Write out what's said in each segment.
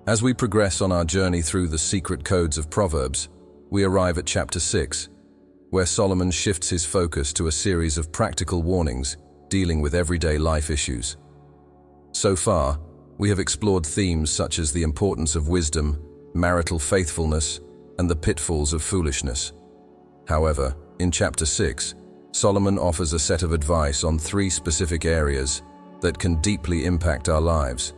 As we progress on our journey through the secret codes of Proverbs, we arrive at chapter 6, where Solomon shifts his focus to a series of practical warnings dealing with everyday life issues. So far, we have explored themes such as the importance of wisdom, marital faithfulness, and the pitfalls of foolishness. However, in chapter 6, Solomon offers a set of advice on 3 specific areas that can deeply impact our lives: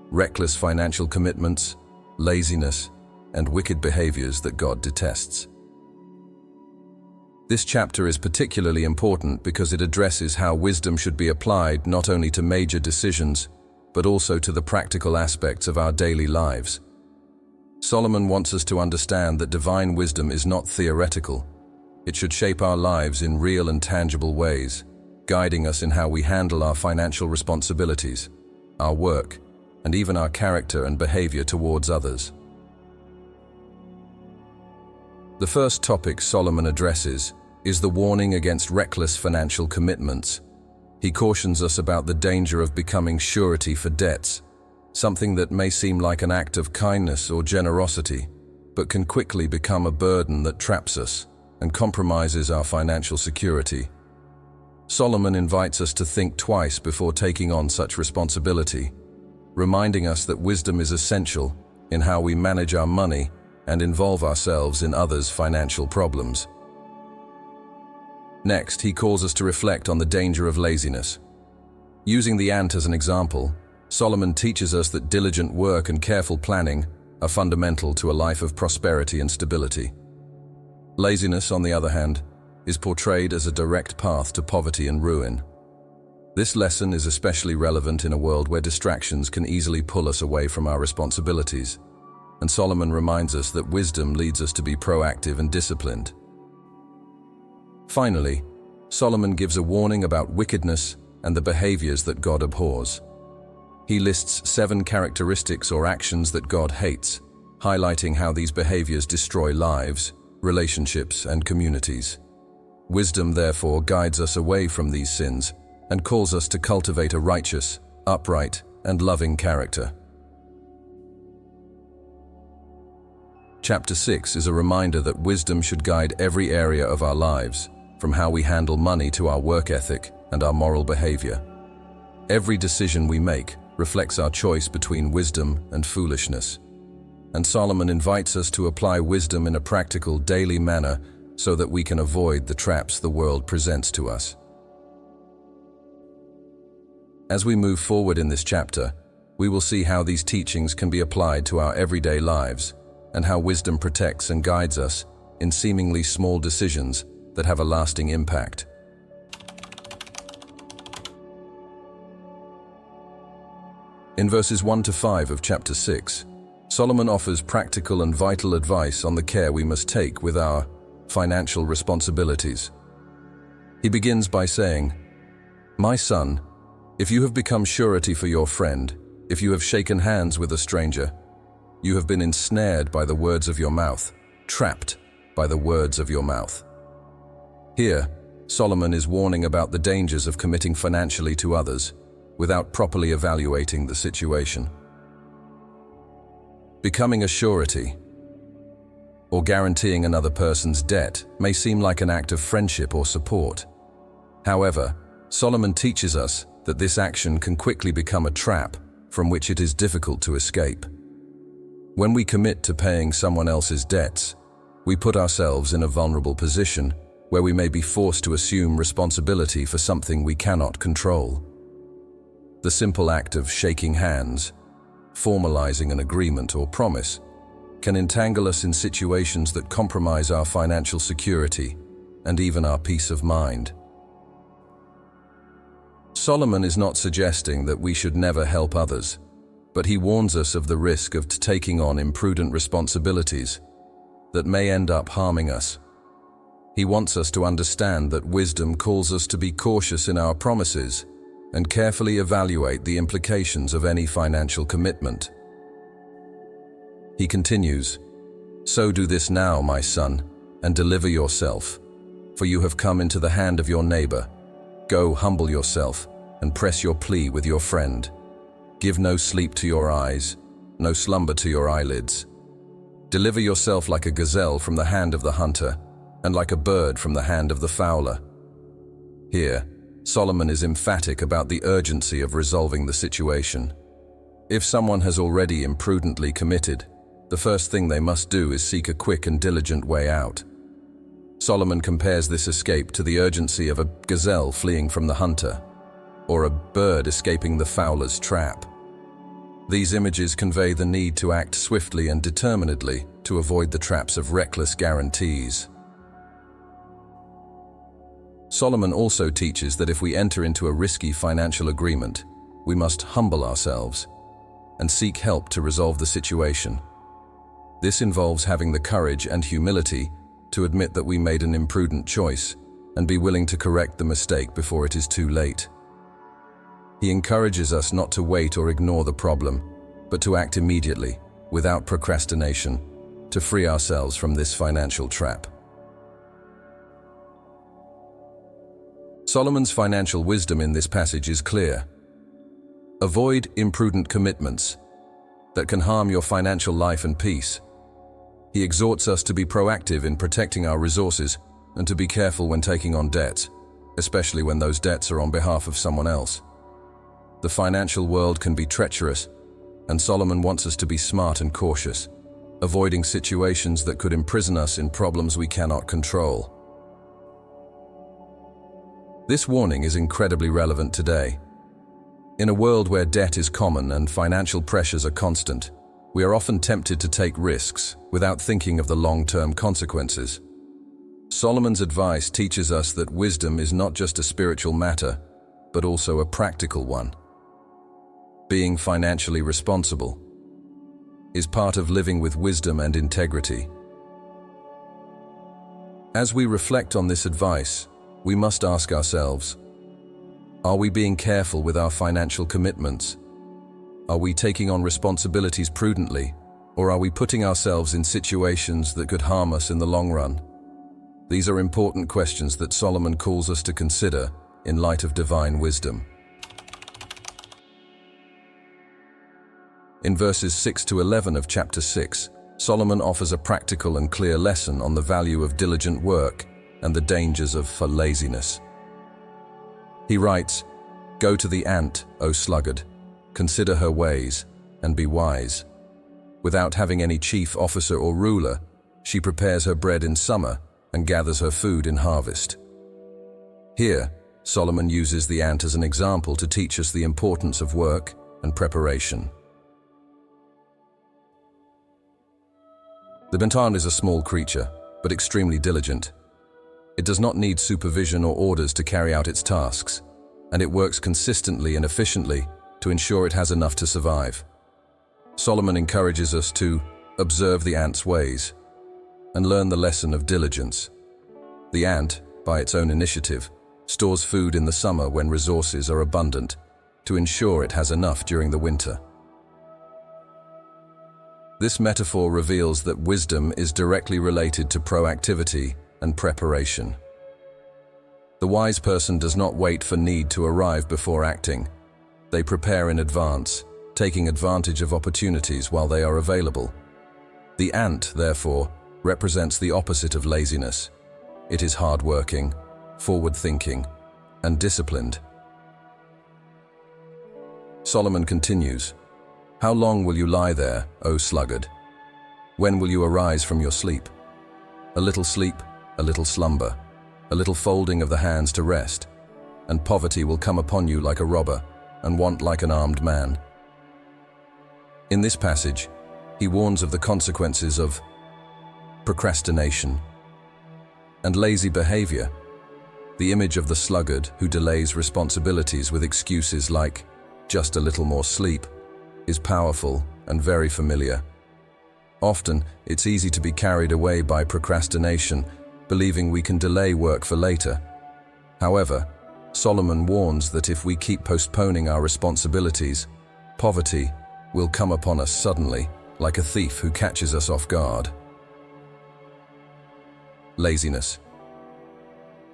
reckless financial commitments, laziness, and wicked behaviors that God detests. This chapter is particularly important because it addresses how wisdom should be applied not only to major decisions, but also to the practical aspects of our daily lives. Solomon wants us to understand that divine wisdom is not theoretical. It should shape our lives in real and tangible ways, guiding us in how we handle our financial responsibilities, our work, and even our character and behavior towards others. The first topic Solomon addresses is the warning against reckless financial commitments. He cautions us about the danger of becoming surety for debts, something that may seem like an act of kindness or generosity, but can quickly become a burden that traps us and compromises our financial security. Solomon invites us to think twice before taking on such responsibility, reminding us that wisdom is essential in how we manage our money and involve ourselves in others' financial problems. Next, he calls us to reflect on the danger of laziness. Using the ant as an example, Solomon teaches us that diligent work and careful planning are fundamental to a life of prosperity and stability. Laziness, on the other hand, is portrayed as a direct path to poverty and ruin. This lesson is especially relevant in a world where distractions can easily pull us away from our responsibilities, and Solomon reminds us that wisdom leads us to be proactive and disciplined. Finally, Solomon gives a warning about wickedness and the behaviors that God abhors. He lists 7 characteristics or actions that God hates, highlighting how these behaviors destroy lives, relationships, and communities. Wisdom, therefore, guides us away from these sins and calls us to cultivate a righteous, upright, and loving character. Chapter 6 is a reminder that wisdom should guide every area of our lives, from how we handle money to our work ethic and our moral behavior. Every decision we make reflects our choice between wisdom and foolishness. And Solomon invites us to apply wisdom in a practical, daily manner so that we can avoid the traps the world presents to us. As we move forward in this chapter, we will see how these teachings can be applied to our everyday lives and how wisdom protects and guides us in seemingly small decisions that have a lasting impact. In verses 1 to 5 of chapter 6, Solomon offers practical and vital advice on the care we must take with our financial responsibilities. He begins by saying, "My son, if you have become surety for your friend, if you have shaken hands with a stranger, you have been ensnared by the words of your mouth, trapped by the words of your mouth." Here, Solomon is warning about the dangers of committing financially to others without properly evaluating the situation. Becoming a surety or guaranteeing another person's debt may seem like an act of friendship or support. However, Solomon teaches us that this action can quickly become a trap from which it is difficult to escape. When we commit to paying someone else's debts, we put ourselves in a vulnerable position where we may be forced to assume responsibility for something we cannot control. The simple act of shaking hands, formalizing an agreement or promise, can entangle us in situations that compromise our financial security and even our peace of mind. Solomon is not suggesting that we should never help others, but he warns us of the risk of taking on imprudent responsibilities that may end up harming us. He wants us to understand that wisdom calls us to be cautious in our promises and carefully evaluate the implications of any financial commitment. He continues, "So do this now, my son, and deliver yourself, for you have come into the hand of your neighbor. Go, humble yourself, and press your plea with your friend. Give no sleep to your eyes, no slumber to your eyelids. Deliver yourself like a gazelle from the hand of the hunter, and like a bird from the hand of the fowler. Here, Solomon is emphatic about the urgency of resolving the situation. If someone has already imprudently committed, the first thing they must do is seek a quick and diligent way out. Solomon compares this escape to the urgency of a gazelle fleeing from the hunter, or a bird escaping the fowler's trap. These images convey the need to act swiftly and determinedly to avoid the traps of reckless guarantees. Solomon also teaches that if we enter into a risky financial agreement, we must humble ourselves and seek help to resolve the situation. This involves having the courage and humility to admit that we made an imprudent choice and be willing to correct the mistake before it is too late. He encourages us not to wait or ignore the problem, but to act immediately, without procrastination, to free ourselves from this financial trap. Solomon's financial wisdom in this passage is clear. Avoid imprudent commitments that can harm your financial life and peace. He exhorts us to be proactive in protecting our resources and to be careful when taking on debts, especially when those debts are on behalf of someone else. The financial world can be treacherous, and Solomon wants us to be smart and cautious, avoiding situations that could imprison us in problems we cannot control. This warning is incredibly relevant today. In a world where debt is common and financial pressures are constant, we are often tempted to take risks without thinking of the long-term consequences. Solomon's advice teaches us that wisdom is not just a spiritual matter, but also a practical one. Being financially responsible is part of living with wisdom and integrity. As we reflect on this advice, we must ask ourselves, are we being careful with our financial commitments? Are we taking on responsibilities prudently, or are we putting ourselves in situations that could harm us in the long run? These are important questions that Solomon calls us to consider in light of divine wisdom. In verses 6 to 11 of chapter 6, Solomon offers a practical and clear lesson on the value of diligent work and the dangers of laziness. He writes, "Go to the ant, O sluggard, consider her ways, and be wise. Without having any chief officer or ruler, she prepares her bread in summer and gathers her food in harvest." Here, Solomon uses the ant as an example to teach us the importance of work and preparation. The ant is a small creature, but extremely diligent. It does not need supervision or orders to carry out its tasks, and it works consistently and efficiently to ensure it has enough to survive. Solomon encourages us to observe the ant's ways and learn the lesson of diligence. The ant, by its own initiative, stores food in the summer when resources are abundant to ensure it has enough during the winter. This metaphor reveals that wisdom is directly related to proactivity and preparation. The wise person does not wait for need to arrive before acting. They prepare in advance, taking advantage of opportunities while they are available. The ant, therefore, represents the opposite of laziness. It is hardworking, forward-thinking, and disciplined. Solomon continues, "How long will you lie there, O sluggard? When will you arise from your sleep? A little sleep, a little slumber, a little folding of the hands to rest, and poverty will come upon you like a robber, and want like an armed man." In this passage, he warns of the consequences of procrastination and lazy behavior. The image of the sluggard who delays responsibilities with excuses like "just a little more sleep" is powerful and very familiar. Often, it's easy to be carried away by procrastination, believing we can delay work for later. However, Solomon warns that if we keep postponing our responsibilities, poverty will come upon us suddenly, like a thief who catches us off guard. Laziness.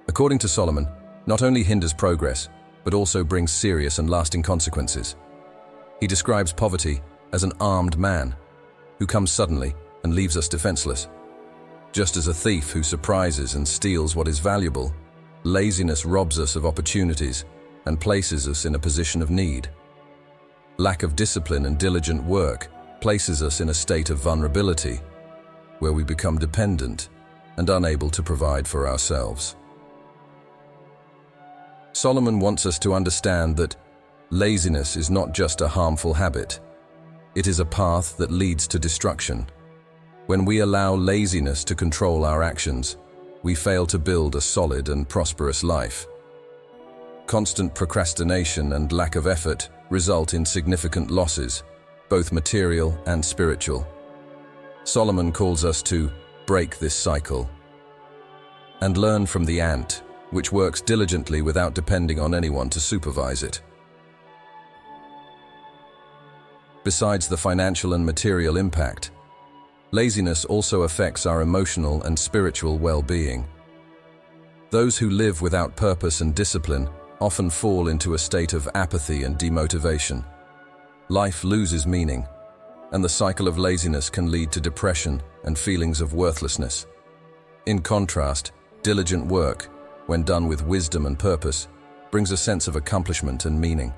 According to Solomon, not only hinders progress, but also brings serious and lasting consequences. He describes poverty as an armed man who comes suddenly and leaves us defenseless. Just as a thief who surprises and steals what is valuable, laziness robs us of opportunities and places us in a position of need. Lack of discipline and diligent work places us in a state of vulnerability, where we become dependent and unable to provide for ourselves. Solomon wants us to understand that laziness is not just a harmful habit. It is a path that leads to destruction. When we allow laziness to control our actions, we fail to build a solid and prosperous life. Constant procrastination and lack of effort result in significant losses, both material and spiritual. Solomon calls us to break this cycle and learn from the ant, which works diligently without depending on anyone to supervise it. Besides the financial and material impact, laziness also affects our emotional and spiritual well-being. Those who live without purpose and discipline often fall into a state of apathy and demotivation. Life loses meaning, and the cycle of laziness can lead to depression and feelings of worthlessness. In contrast, diligent work, when done with wisdom and purpose, brings a sense of accomplishment and meaning.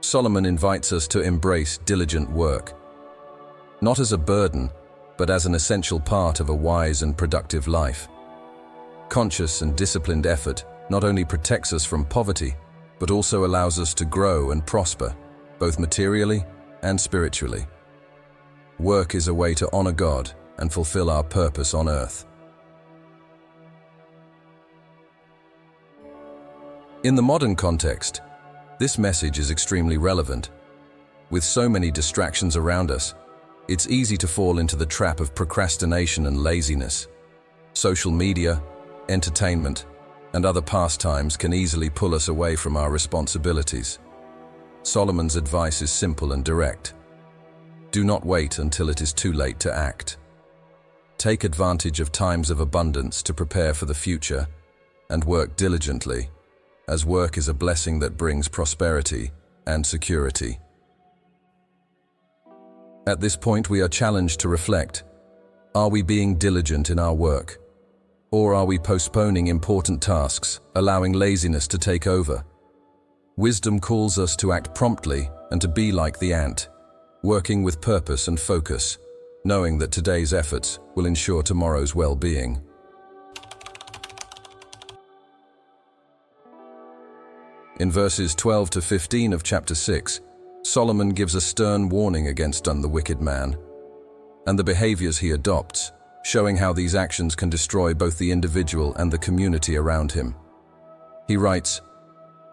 Solomon invites us to embrace diligent work, not as a burden, but as an essential part of a wise and productive life. Conscious and disciplined effort not only protects us from poverty, but also allows us to grow and prosper, both materially and spiritually. Work is a way to honor God and fulfill our purpose on earth. In the modern context, this message is extremely relevant. With so many distractions around us, it's easy to fall into the trap of procrastination and laziness. Social media, entertainment, and other pastimes can easily pull us away from our responsibilities. Solomon's advice is simple and direct. Do not wait until it is too late to act. Take advantage of times of abundance to prepare for the future and work diligently, as work is a blessing that brings prosperity and security. At this point, we are challenged to reflect. Are we being diligent in our work? Or are we postponing important tasks, allowing laziness to take over? Wisdom calls us to act promptly and to be like the ant, working with purpose and focus, knowing that today's efforts will ensure tomorrow's well-being. In verses 12 to 15 of chapter 6, Solomon gives a stern warning against the wicked man and the behaviors he adopts, showing how these actions can destroy both the individual and the community around him. He writes,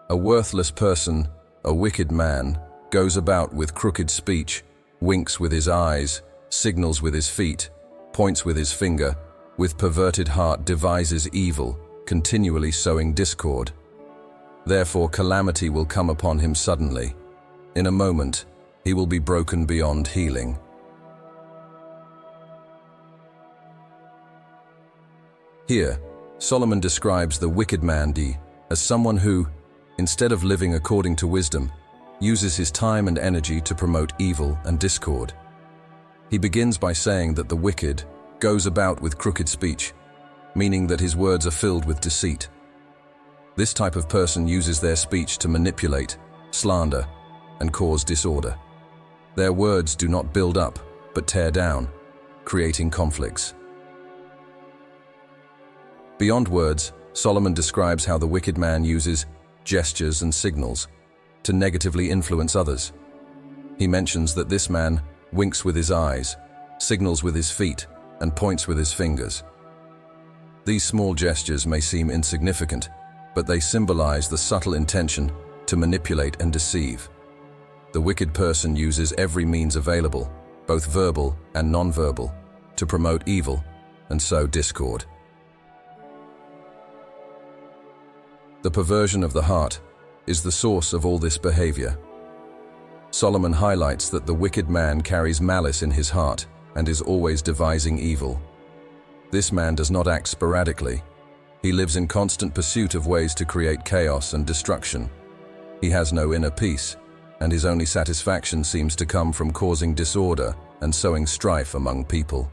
"A worthless person, a wicked man, goes about with crooked speech, winks with his eyes, signals with his feet, points with his finger, with perverted heart devises evil, continually sowing discord. Therefore calamity will come upon him suddenly. In a moment, he will be broken beyond healing." Here, Solomon describes the wicked man as someone who, instead of living according to wisdom, uses his time and energy to promote evil and discord. He begins by saying that the wicked goes about with crooked speech, meaning that his words are filled with deceit. This type of person uses their speech to manipulate, slander, and cause disorder. Their words do not build up, but tear down, creating conflicts. Beyond words, Solomon describes how the wicked man uses gestures and signals to negatively influence others. He mentions that this man winks with his eyes, signals with his feet, and points with his fingers. These small gestures may seem insignificant, but they symbolize the subtle intention to manipulate and deceive. The wicked person uses every means available, both verbal and non-verbal, to promote evil and sow discord. The perversion of the heart is the source of all this behavior. Solomon highlights that the wicked man carries malice in his heart and is always devising evil. This man does not act sporadically. He lives in constant pursuit of ways to create chaos and destruction. He has no inner peace, and his only satisfaction seems to come from causing disorder and sowing strife among people.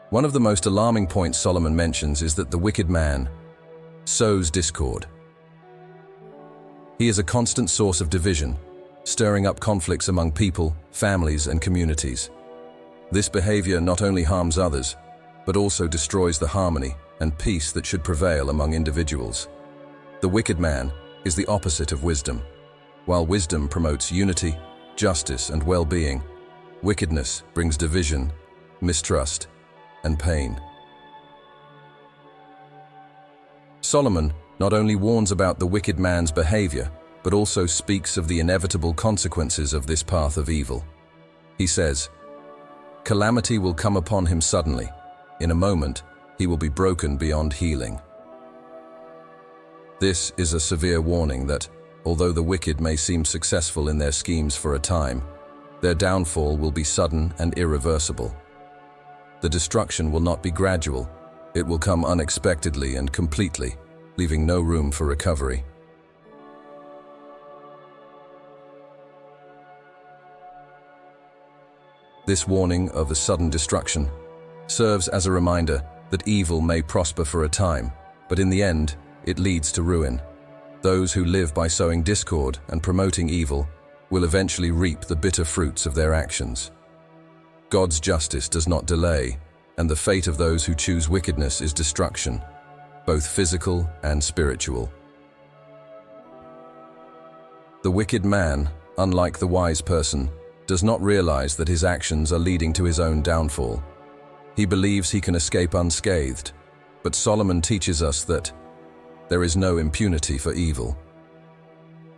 One of the most alarming points Solomon mentions is that the wicked man sows discord. He is a constant source of division, stirring up conflicts among people, families, and communities. This behavior not only harms others, but also destroys the harmony and peace that should prevail among individuals. The wicked man is the opposite of wisdom. While wisdom promotes unity, justice, and well-being, wickedness brings division, mistrust, and pain. Solomon not only warns about the wicked man's behavior, but also speaks of the inevitable consequences of this path of evil. He says, "Calamity will come upon him suddenly. In a moment, he will be broken beyond healing." This is a severe warning that, although the wicked may seem successful in their schemes for a time, their downfall will be sudden and irreversible. The destruction will not be gradual, it will come unexpectedly and completely, leaving no room for recovery. This warning of a sudden destruction serves as a reminder that evil may prosper for a time, but in the end, it leads to ruin. Those who live by sowing discord and promoting evil will eventually reap the bitter fruits of their actions. God's justice does not delay, and the fate of those who choose wickedness is destruction, both physical and spiritual. The wicked man, unlike the wise person, does not realize that his actions are leading to his own downfall. He believes he can escape unscathed, but Solomon teaches us that there is no impunity for evil.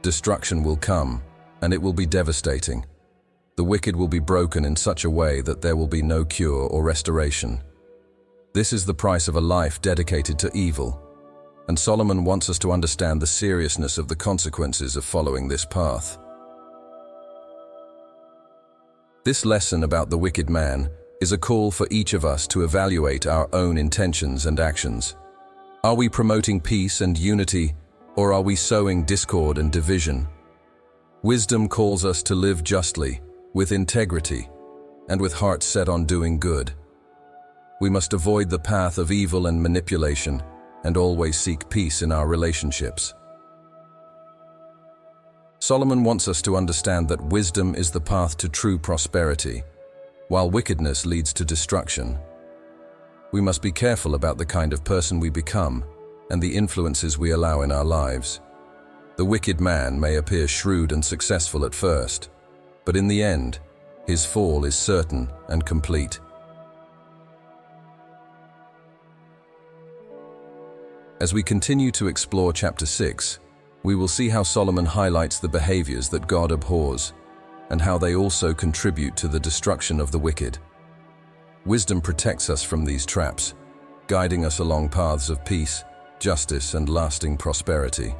Destruction will come, and it will be devastating. The wicked will be broken in such a way that there will be no cure or restoration. This is the price of a life dedicated to evil, and Solomon wants us to understand the seriousness of the consequences of following this path. This lesson about the wicked man is a call for each of us to evaluate our own intentions and actions. Are we promoting peace and unity, or are we sowing discord and division? Wisdom calls us to live justly, with integrity, and with hearts set on doing good. We must avoid the path of evil and manipulation, and always seek peace in our relationships. Solomon wants us to understand that wisdom is the path to true prosperity, while wickedness leads to destruction. We must be careful about the kind of person we become and the influences we allow in our lives. The wicked man may appear shrewd and successful at first, but in the end, his fall is certain and complete. As we continue to explore chapter 6, we will see how Solomon highlights the behaviors that God abhors, and how they also contribute to the destruction of the wicked. Wisdom protects us from these traps, guiding us along paths of peace, justice, and lasting prosperity.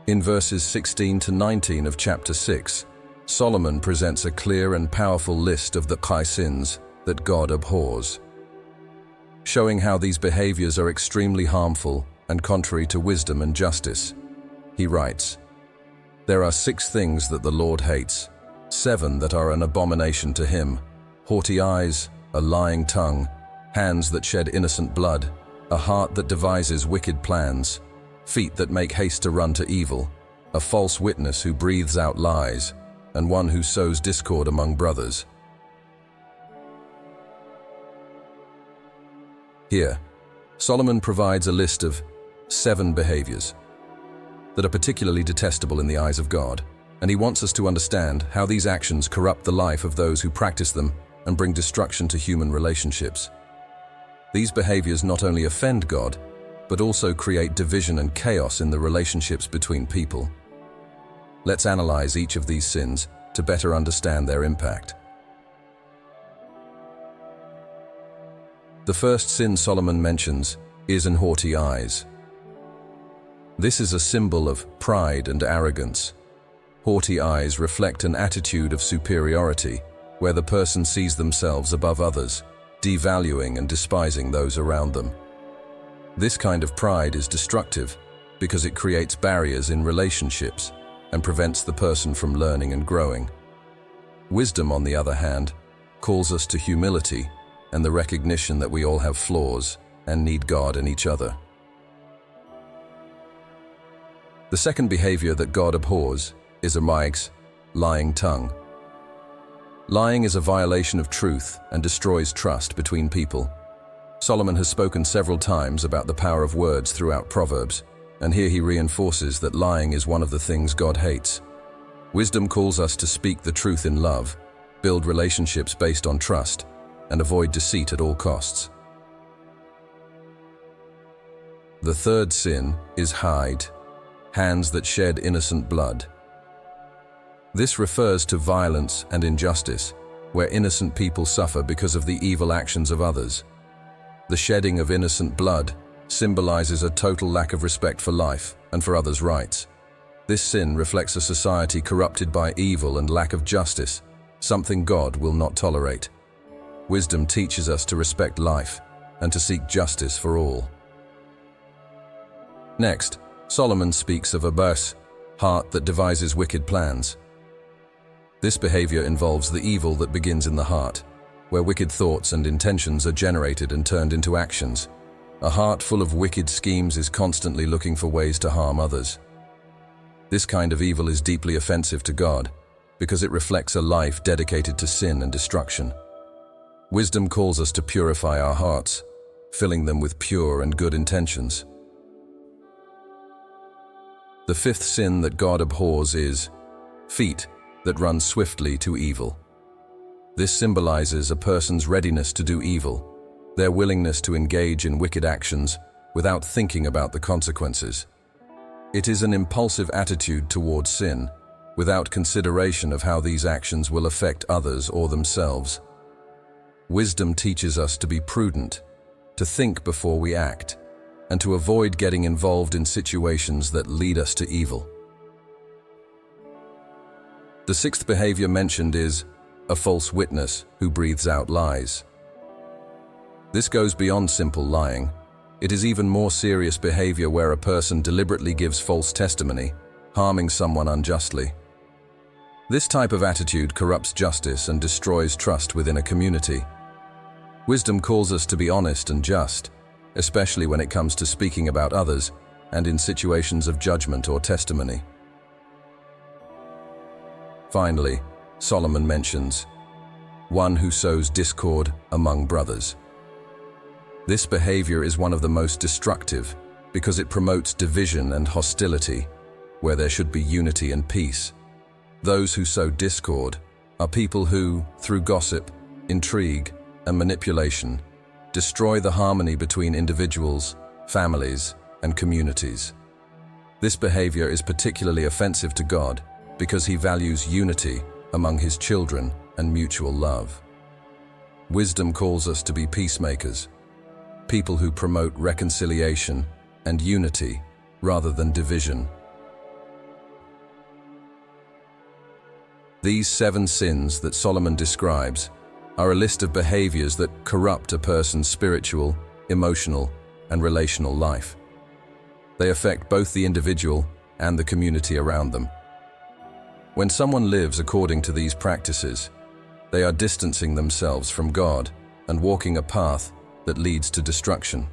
In verses 16 to 19 of chapter 6, Solomon presents a clear and powerful list of the sins that God abhors, showing how these behaviors are extremely harmful and contrary to wisdom and justice. He writes, "There are 6 things that the Lord hates, 7 that are an abomination to him: haughty eyes, a lying tongue, hands that shed innocent blood, a heart that devises wicked plans, feet that make haste to run to evil, a false witness who breathes out lies, and one who sows discord among brothers." Here, Solomon provides a list of 7 behaviors that are particularly detestable in the eyes of God, and he wants us to understand how these actions corrupt the life of those who practice them and bring destruction to human relationships. These behaviors not only offend God, but also create division and chaos in the relationships between people. Let's analyze each of these sins to better understand their impact. The first sin Solomon mentions is an haughty eyes. This is a symbol of pride and arrogance. Haughty eyes reflect an attitude of superiority, where the person sees themselves above others, devaluing and despising those around them. This kind of pride is destructive because it creates barriers in relationships and prevents the person from learning and growing. Wisdom, on the other hand, calls us to humility and the recognition that we all have flaws and need God and each other. The second behavior that God abhors is Amyx, lying tongue. Lying is a violation of truth and destroys trust between people. Solomon has spoken several times about the power of words throughout Proverbs, and here he reinforces that lying is one of the things God hates. Wisdom calls us to speak the truth in love, build relationships based on trust, and avoid deceit at all costs. The third sin is hide, hands that shed innocent blood. This refers to violence and injustice, where innocent people suffer because of the evil actions of others. The shedding of innocent blood symbolizes a total lack of respect for life and for others' rights. This sin reflects a society corrupted by evil and lack of justice, something God will not tolerate. Wisdom teaches us to respect life and to seek justice for all. Next, Solomon speaks of abhors, heart that devises wicked plans. This behavior involves the evil that begins in the heart, where wicked thoughts and intentions are generated and turned into actions. A heart full of wicked schemes is constantly looking for ways to harm others. This kind of evil is deeply offensive to God because it reflects a life dedicated to sin and destruction. Wisdom calls us to purify our hearts, filling them with pure and good intentions. The fifth sin that God abhors is feet that run swiftly to evil. This symbolizes a person's readiness to do evil, their willingness to engage in wicked actions without thinking about the consequences. It is an impulsive attitude towards sin, without consideration of how these actions will affect others or themselves. Wisdom teaches us to be prudent, to think before we act, and to avoid getting involved in situations that lead us to evil. The sixth behavior mentioned is a false witness who breathes out lies. This goes beyond simple lying. It is even more serious behavior where a person deliberately gives false testimony, harming someone unjustly. This type of attitude corrupts justice and destroys trust within a community. Wisdom calls us to be honest and just, especially when it comes to speaking about others and in situations of judgment or testimony. Finally, Solomon mentions one who sows discord among brothers. This behavior is one of the most destructive because it promotes division and hostility where there should be unity and peace. Those who sow discord are people who, through gossip, intrigue, and manipulation, destroy the harmony between individuals, families, and communities. This behavior is particularly offensive to God because he values unity among his children and mutual love. Wisdom calls us to be peacemakers, people who promote reconciliation and unity rather than division. These 7 sins that Solomon describes are a list of behaviors that corrupt a person's spiritual, emotional, and relational life. They affect both the individual and the community around them. When someone lives according to these practices, they are distancing themselves from God and walking a path that leads to destruction.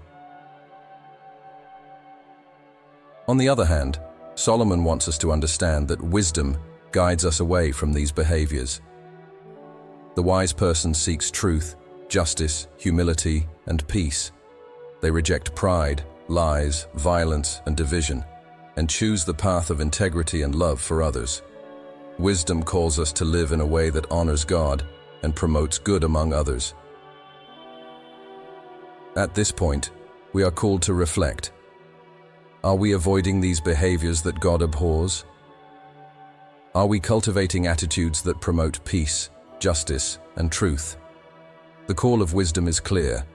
On the other hand, Solomon wants us to understand that wisdom guides us away from these behaviors. The wise person seeks truth, justice, humility, and peace. They reject pride, lies, violence, and division, and choose the path of integrity and love for others. Wisdom calls us to live in a way that honors God and promotes good among others. At this point, we are called to reflect. Are we avoiding these behaviors that God abhors? Are we cultivating attitudes that promote peace, justice, and truth? The call of wisdom is clear.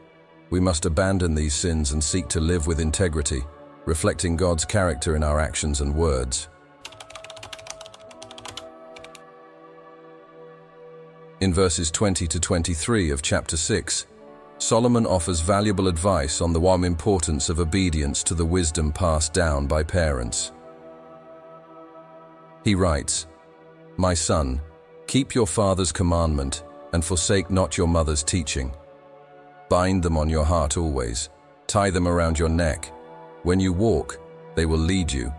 We must abandon these sins and seek to live with integrity, reflecting God's character in our actions and words. In verses 20 to 23 of chapter 6, Solomon offers valuable advice on the importance of obedience to the wisdom passed down by parents. He writes, "My son, keep your father's commandment and forsake not your mother's teaching. Bind them on your heart always, tie them around your neck. When you walk, they will lead you.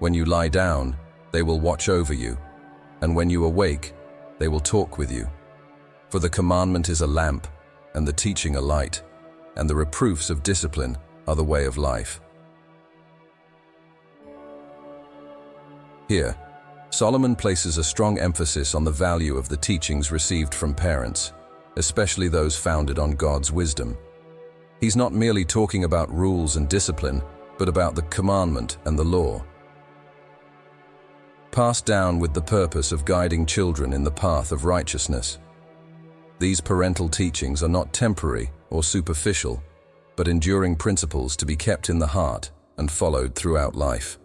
When you lie down, they will watch over you. And when you awake, they will talk with you. For the commandment is a lamp, and the teaching a light, and the reproofs of discipline are the way of life." Here, Solomon places a strong emphasis on the value of the teachings received from parents, especially those founded on God's wisdom. He's not merely talking about rules and discipline, but about the commandment and the law, passed down with the purpose of guiding children in the path of righteousness. These parental teachings are not temporary or superficial, but enduring principles to be kept in the heart and followed throughout life.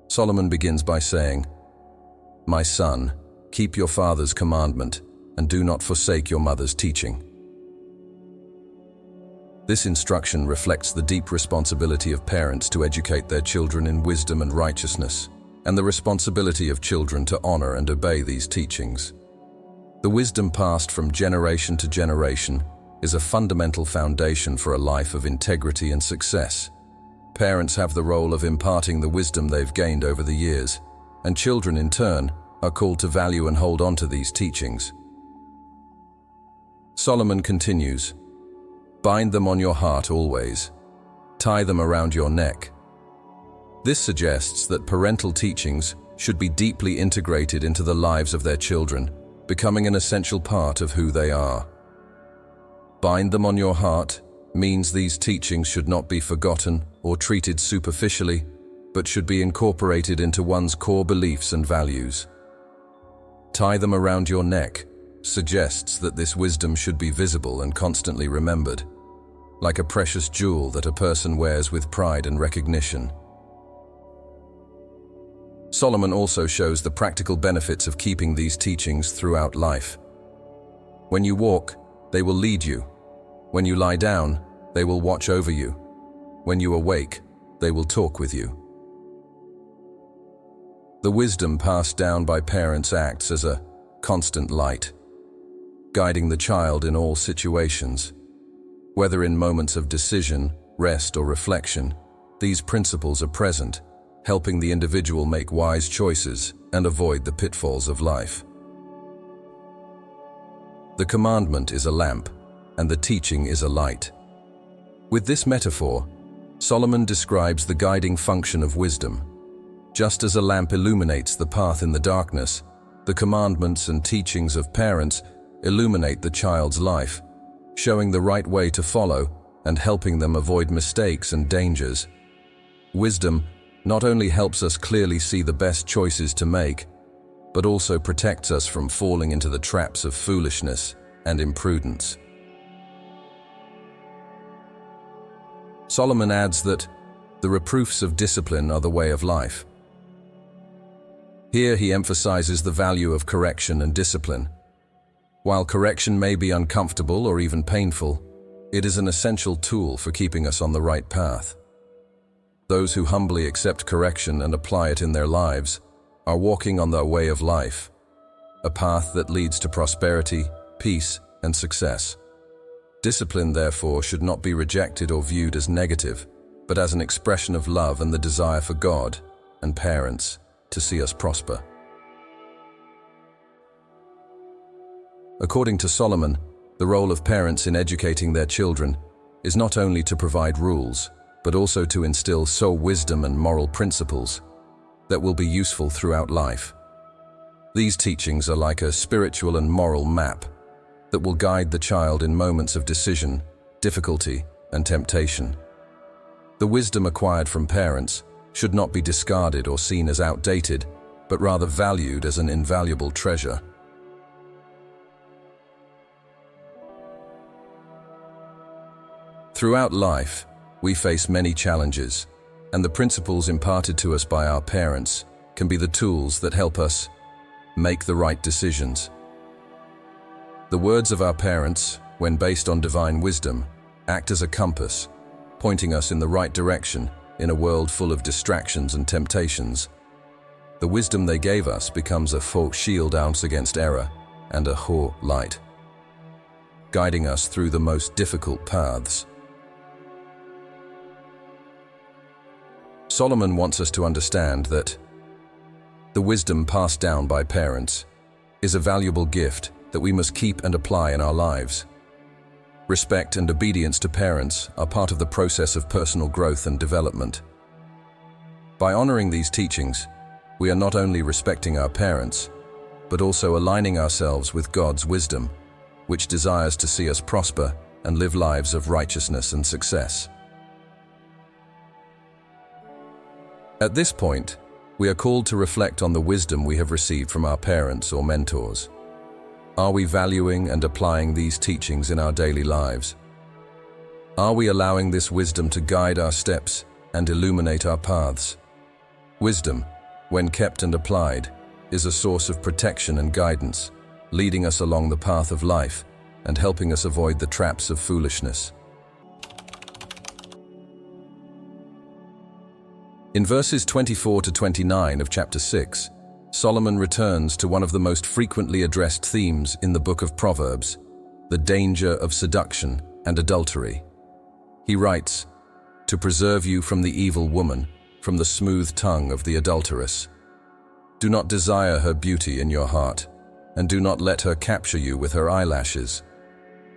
Solomon begins by saying, "My son, keep your father's commandment and do not forsake your mother's teaching." This instruction reflects the deep responsibility of parents to educate their children in wisdom and righteousness, and the responsibility of children to honor and obey these teachings. The wisdom passed from generation to generation is a fundamental foundation for a life of integrity and success. Parents have the role of imparting the wisdom they've gained over the years, and children in turn are called to value and hold on to these teachings. Solomon continues, "Bind them on your heart always. Tie them around your neck." This suggests that parental teachings should be deeply integrated into the lives of their children, becoming an essential part of who they are. Bind them on your heart means these teachings should not be forgotten or treated superficially, but should be incorporated into one's core beliefs and values. Tie them around your neck suggests that this wisdom should be visible and constantly remembered, like a precious jewel that a person wears with pride and recognition. Solomon also shows the practical benefits of keeping these teachings throughout life. When you walk, they will lead you. When you lie down, they will watch over you. When you awake, they will talk with you. The wisdom passed down by parents acts as a constant light, guiding the child in all situations. Whether in moments of decision, rest, or reflection, these principles are present, helping the individual make wise choices and avoid the pitfalls of life. The commandment is a lamp, and the teaching is a light. With this metaphor, Solomon describes the guiding function of wisdom. Just as a lamp illuminates the path in the darkness, the commandments and teachings of parents illuminate the child's life, showing the right way to follow and helping them avoid mistakes and dangers. Wisdom not only helps us clearly see the best choices to make, but also protects us from falling into the traps of foolishness and imprudence. Solomon adds that the reproofs of discipline are the way of life. Here he emphasizes the value of correction and discipline. While correction may be uncomfortable or even painful, it is an essential tool for keeping us on the right path. Those who humbly accept correction and apply it in their lives are walking on their way of life, a path that leads to prosperity, peace, and success. Discipline, therefore, should not be rejected or viewed as negative, but as an expression of love and the desire for God and parents to see us prosper. According to Solomon, the role of parents in educating their children is not only to provide rules, but also to instill soul wisdom and moral principles that will be useful throughout life. These teachings are like a spiritual and moral map that will guide the child in moments of decision, difficulty, and temptation. The wisdom acquired from parents should not be discarded or seen as outdated, but rather valued as an invaluable treasure. Throughout life, we face many challenges, and the principles imparted to us by our parents can be the tools that help us make the right decisions. The words of our parents when based on divine wisdom, act as a compass, pointing us in the right direction in a world full of distractions and temptations. The wisdom they gave us becomes a shield out against error and a light, guiding us through the most difficult paths. Solomon wants us to understand that the wisdom passed down by parents is a valuable gift that we must keep and apply in our lives. Respect and obedience to parents are part of the process of personal growth and development. By honoring these teachings, we are not only respecting our parents, but also aligning ourselves with God's wisdom, which desires to see us prosper and live lives of righteousness and success. At this point, we are called to reflect on the wisdom we have received from our parents or mentors. Are we valuing and applying these teachings in our daily lives? Are we allowing this wisdom to guide our steps and illuminate our paths? Wisdom, when kept and applied, is a source of protection and guidance, leading us along the path of life and helping us avoid the traps of foolishness. In verses 24 to 29 of chapter 6, Solomon returns to one of the most frequently addressed themes in the book of Proverbs, the danger of seduction and adultery. He writes, "To preserve you from the evil woman, from the smooth tongue of the adulteress. Do not desire her beauty in your heart, and do not let her capture you with her eyelashes.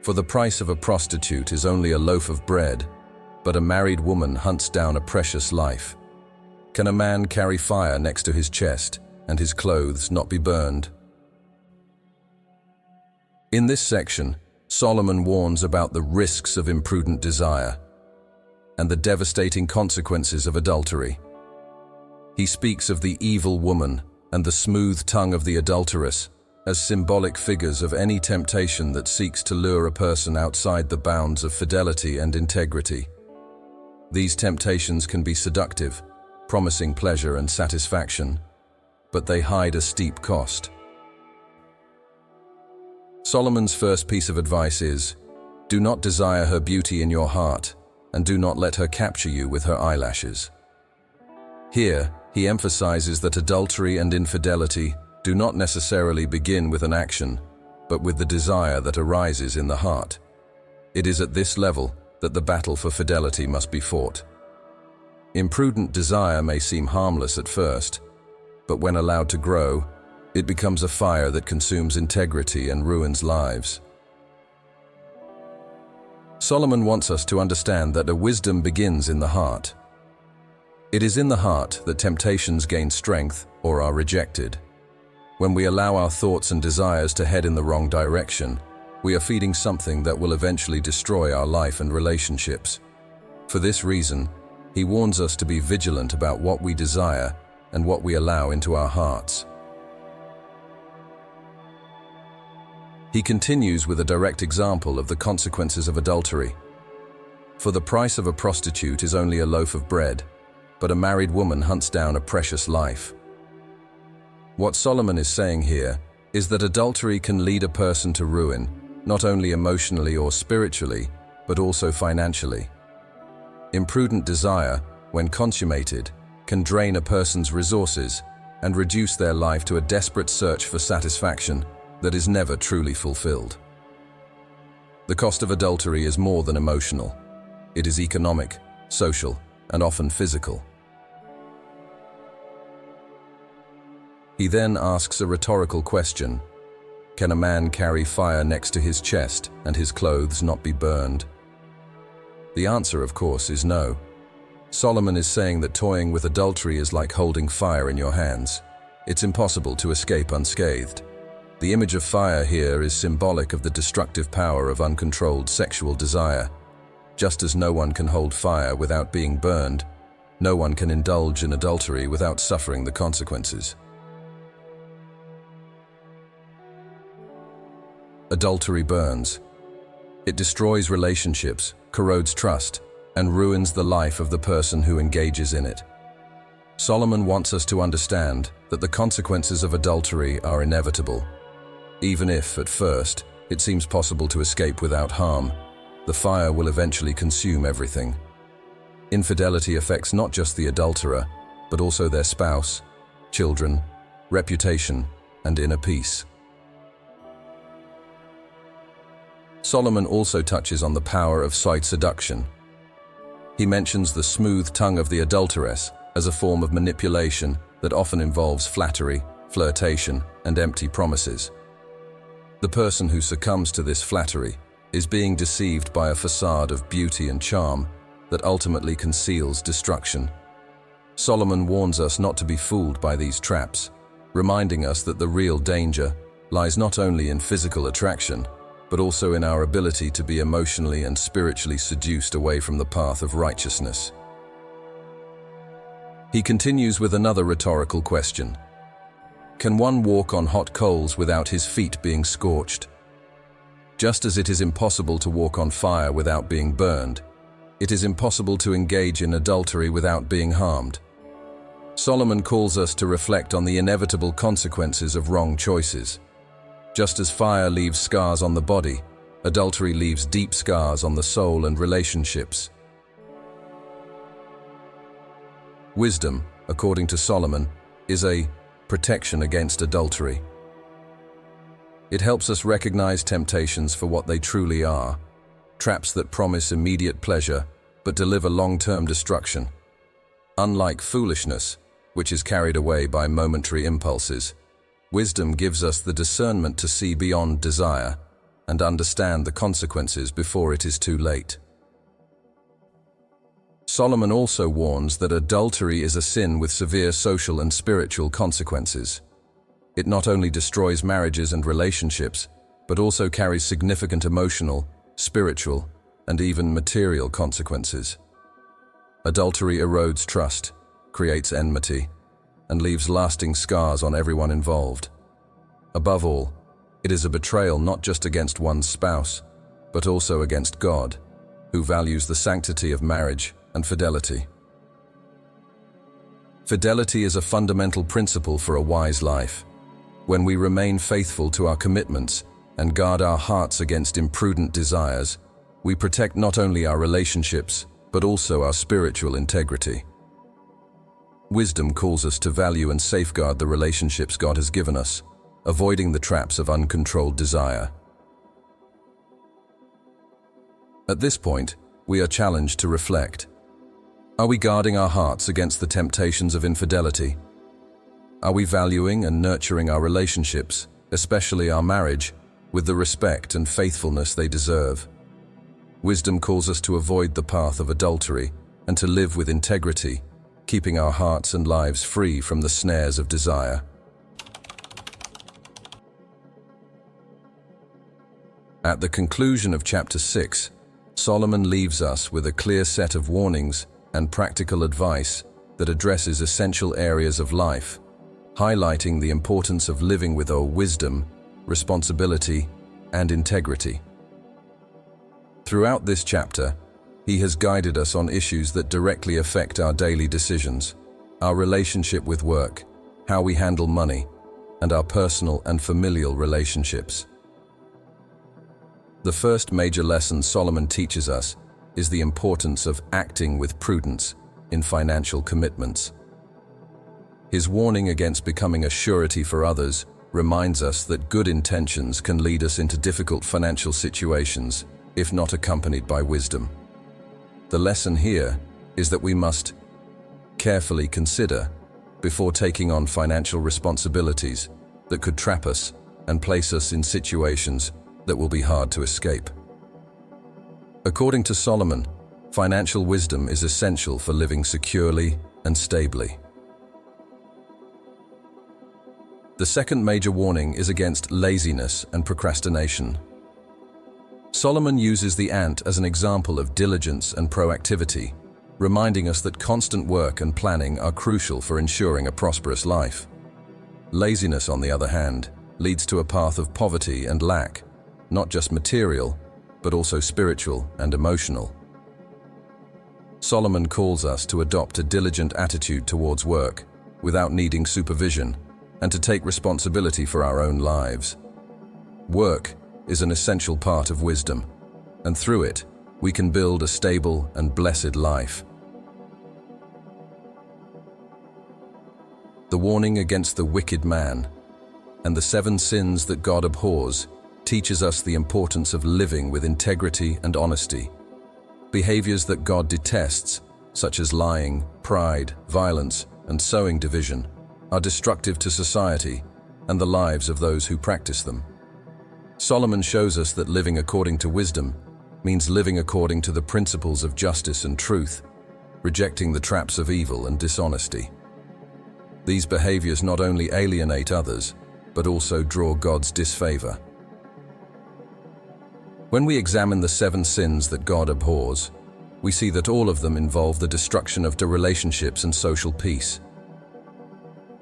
For the price of a prostitute is only a loaf of bread, but a married woman hunts down a precious life. Can a man carry fire next to his chest, and his clothes not be burned?" In this section, Solomon warns about the risks of imprudent desire and the devastating consequences of adultery. He speaks of the evil woman and the smooth tongue of the adulteress as symbolic figures of any temptation that seeks to lure a person outside the bounds of fidelity and integrity. These temptations can be seductive, promising pleasure and satisfaction, but they hide a steep cost. Solomon's first piece of advice is, do not desire her beauty in your heart, and do not let her capture you with her eyelashes. Here, he emphasizes that adultery and infidelity do not necessarily begin with an action, but with the desire that arises in the heart. It is at this level that the battle for fidelity must be fought. Imprudent desire may seem harmless at first, but when allowed to grow, it becomes a fire that consumes integrity and ruins lives. Solomon wants us to understand that a wisdom begins in the heart. It is in the heart that temptations gain strength or are rejected. When we allow our thoughts and desires to head in the wrong direction, we are feeding something that will eventually destroy our life and relationships. For this reason, he warns us to be vigilant about what we desire and what we allow into our hearts. He continues with a direct example of the consequences of adultery. For the price of a prostitute is only a loaf of bread, but a married woman hunts down a precious life. What Solomon is saying here is that adultery can lead a person to ruin, not only emotionally or spiritually, but also financially. Imprudent desire, when consummated, can drain a person's resources and reduce their life to a desperate search for satisfaction that is never truly fulfilled. The cost of adultery is more than emotional. It is economic, social, and often physical. He then asks a rhetorical question: can a man carry fire next to his chest and his clothes not be burned? The answer, of course, is no. Solomon is saying that toying with adultery is like holding fire in your hands. It's impossible to escape unscathed. The image of fire here is symbolic of the destructive power of uncontrolled sexual desire. Just as no one can hold fire without being burned, no one can indulge in adultery without suffering the consequences. Adultery burns. It destroys relationships, corrodes trust, and ruins the life of the person who engages in it. Solomon wants us to understand that the consequences of adultery are inevitable, even if, at first, it seems possible to escape without harm, the fire will eventually consume everything. Infidelity affects not just the adulterer, but also their spouse, children, reputation, and inner peace. Solomon also touches on the power of side seduction. He mentions the smooth tongue of the adulteress as a form of manipulation that often involves flattery, flirtation, and empty promises. The person who succumbs to this flattery is being deceived by a facade of beauty and charm that ultimately conceals destruction. Solomon warns us not to be fooled by these traps, reminding us that the real danger lies not only in physical attraction, but also in our ability to be emotionally and spiritually seduced away from the path of righteousness. He continues with another rhetorical question. Can one walk on hot coals without his feet being scorched? Just as it is impossible to walk on fire without being burned, it is impossible to engage in adultery without being harmed. Solomon calls us to reflect on the inevitable consequences of wrong choices. Just as fire leaves scars on the body, adultery leaves deep scars on the soul and relationships. Wisdom, according to Solomon, is a protection against adultery. It helps us recognize temptations for what they truly are, traps that promise immediate pleasure but deliver long-term destruction. Unlike foolishness, which is carried away by momentary impulses, wisdom gives us the discernment to see beyond desire and understand the consequences before it is too late. Solomon also warns that adultery is a sin with severe social and spiritual consequences. It not only destroys marriages and relationships, but also carries significant emotional, spiritual, and even material consequences. Adultery erodes trust, creates enmity, and leaves lasting scars on everyone involved. Above all, it is a betrayal not just against one's spouse, but also against God, who values the sanctity of marriage and fidelity. Fidelity is a fundamental principle for a wise life. When we remain faithful to our commitments and guard our hearts against imprudent desires, we protect not only our relationships, but also our spiritual integrity. Wisdom calls us to value and safeguard the relationships God has given us, avoiding the traps of uncontrolled desire. At this point, we are challenged to reflect. Are we guarding our hearts against the temptations of infidelity? Are we valuing and nurturing our relationships, especially our marriage, with the respect and faithfulness they deserve? Wisdom calls us to avoid the path of adultery and to live with integrity, keeping our hearts and lives free from the snares of desire. At the conclusion of chapter 6, Solomon leaves us with a clear set of warnings and practical advice that addresses essential areas of life, highlighting the importance of living with wisdom, responsibility, and integrity. Throughout this chapter, he has guided us on issues that directly affect our daily decisions, our relationship with work, how we handle money, and our personal and familial relationships. The first major lesson Solomon teaches us is the importance of acting with prudence in financial commitments. His warning against becoming a surety for others reminds us that good intentions can lead us into difficult financial situations if not accompanied by wisdom. The lesson here is that we must carefully consider before taking on financial responsibilities that could trap us and place us in situations that will be hard to escape. According to Solomon, financial wisdom is essential for living securely and stably. The second major warning is against laziness and procrastination. Solomon uses the ant as an example of diligence and proactivity, reminding us that constant work and planning are crucial for ensuring a prosperous life. Laziness, on the other hand, leads to a path of poverty and lack, not just material, but also spiritual and emotional. Solomon calls us to adopt a diligent attitude towards work, without needing supervision, and to take responsibility for our own lives. Work is an essential part of wisdom, and through it, we can build a stable and blessed life. The warning against the wicked man and the 7 sins that God abhors teaches us the importance of living with integrity and honesty. Behaviors that God detests, such as lying, pride, violence, and sowing division, are destructive to society and the lives of those who practice them. Solomon shows us that living according to wisdom means living according to the principles of justice and truth, rejecting the traps of evil and dishonesty. These behaviors not only alienate others, but also draw God's disfavor. When we examine the 7 sins that God abhors, we see that all of them involve the destruction of the relationships and social peace.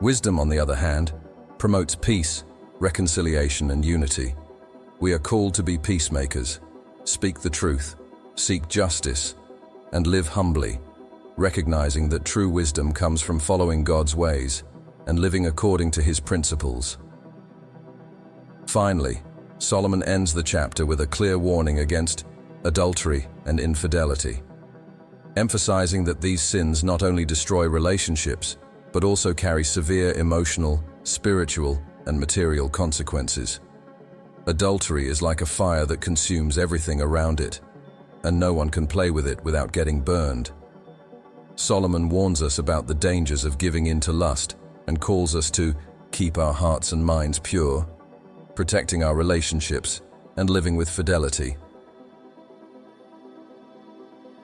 Wisdom, on the other hand, promotes peace, reconciliation, and unity. We are called to be peacemakers, speak the truth, seek justice, and live humbly, recognizing that true wisdom comes from following God's ways and living according to His principles. Finally, Solomon ends the chapter with a clear warning against adultery and infidelity, emphasizing that these sins not only destroy relationships, but also carry severe emotional, spiritual, and material consequences. Adultery is like a fire that consumes everything around it, and no one can play with it without getting burned. Solomon warns us about the dangers of giving in to lust and calls us to keep our hearts and minds pure, protecting our relationships, and living with fidelity.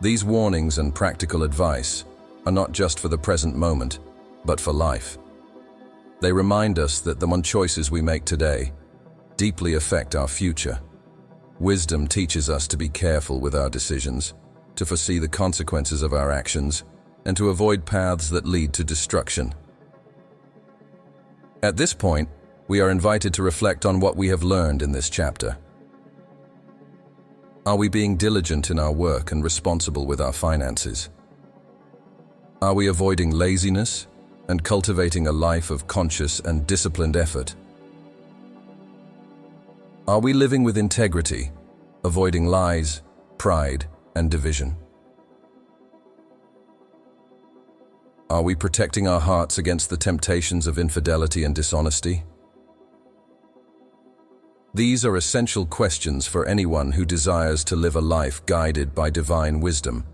These warnings and practical advice are not just for the present moment, but for life. They remind us that the choices we make today deeply affect our future. Wisdom teaches us to be careful with our decisions, to foresee the consequences of our actions, and to avoid paths that lead to destruction. At this point, we are invited to reflect on what we have learned in this chapter. Are we being diligent in our work and responsible with our finances? Are we avoiding laziness and cultivating a life of conscious and disciplined effort? Are we living with integrity, avoiding lies, pride, and division? Are we protecting our hearts against the temptations of infidelity and dishonesty? These are essential questions for anyone who desires to live a life guided by divine wisdom.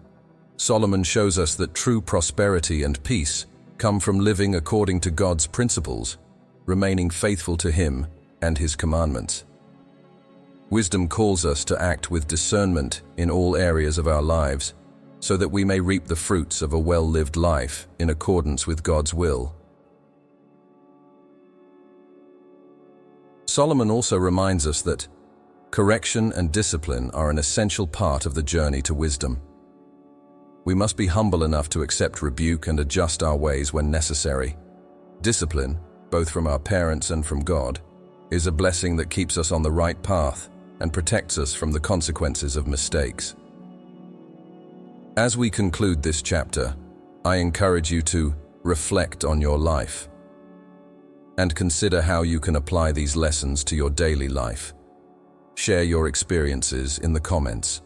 Solomon shows us that true prosperity and peace come from living according to God's principles, remaining faithful to Him and His commandments. Wisdom calls us to act with discernment in all areas of our lives, so that we may reap the fruits of a well-lived life in accordance with God's will. Solomon also reminds us that correction and discipline are an essential part of the journey to wisdom. We must be humble enough to accept rebuke and adjust our ways when necessary. Discipline, both from our parents and from God, is a blessing that keeps us on the right path and protects us from the consequences of mistakes. As we conclude this chapter, I encourage you to reflect on your life and consider how you can apply these lessons to your daily life. Share your experiences in the comments.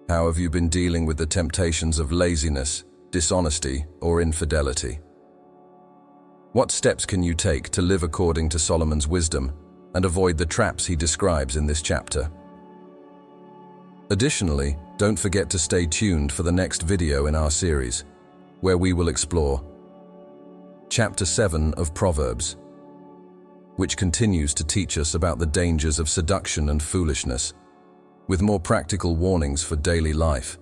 How have you been dealing with the temptations of laziness, dishonesty, or infidelity? What steps can you take to live according to Solomon's wisdom and avoid the traps he describes in this chapter? Additionally, don't forget to stay tuned for the next video in our series, where we will explore Chapter 7 of Proverbs, which continues to teach us about the dangers of seduction and foolishness, with more practical warnings for daily life.